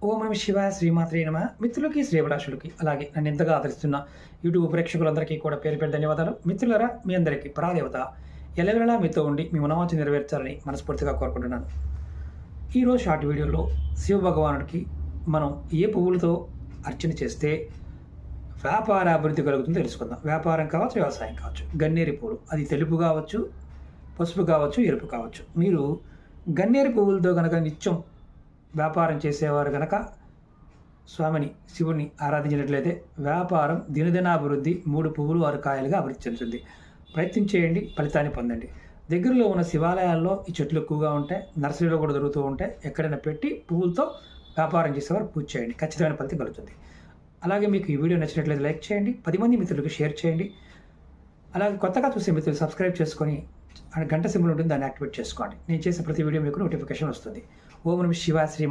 ఓం నమ శివాయ శ్రీమాత్రే నమ. మిత్రులకి శ్రేభిలాషులకి అలాగే నన్ను ఎంతగా ఆదరిస్తున్న యూట్యూబ్ ప్రేక్షకులందరికీ కూడా పేరు పేరు ధన్యవాదాలు. మిత్రులరా, మీ అందరికీ పరాదేవత ఎల్లవేళలా మీతో ఉండి మీ మనవాంఛ నెరవేర్చాలని మనస్ఫూర్తిగా కోరుకుంటున్నాను. ఈరోజు షార్ట్ వీడియోలో శివభగవానుడికి మనం ఏ పువ్వులతో అర్చన చేస్తే వ్యాపార అభివృద్ధి కలుగుతుందో తెలుసుకుందాం. వ్యాపారం కావచ్చు, వ్యవసాయం కావచ్చు. గన్నేరు పువ్వులు, అది తెలుపు కావచ్చు, పసుపు కావచ్చు, ఎరుపు కావచ్చు. మీరు గన్నేరు పువ్వులతో కనుక నిత్యం వ్యాపారం చేసేవారు కనుక స్వామిని శివుణ్ణి ఆరాధించినట్లయితే వ్యాపారం దినదినాభివృద్ధి 3 పువ్వులు 6 కాయలుగా అభివృద్ధి చెందుతుంది. ప్రయత్నం చేయండి, ఫలితాన్ని పొందండి. దగ్గరలో ఉన్న శివాలయాల్లో ఈ చెట్లు ఎక్కువగా ఉంటాయి, నర్సరీలో కూడా దొరుకుతూ ఉంటాయి. ఎక్కడైనా పెట్టి పువ్వులతో వ్యాపారం చేసేవారు పూజ చేయండి, ఖచ్చితమైన ఫలితం కలుగుతుంది. అలాగే మీకు ఈ వీడియో నచ్చినట్లయితే లైక్ చేయండి, 10 మంది మిత్రులకు షేర్ చేయండి. అలాగే కొత్తగా చూసే మిత్రులు సబ్స్క్రైబ్ చేసుకొని గంట సింబల్ ఉంటుంది, దాన్ని యాక్టివేట్ చేసుకోండి. నేను చేసే ప్రతి వీడియో మీకు నోటిఫికేషన్ వస్తుంది. ఓం నమ శివాయ శ్రీ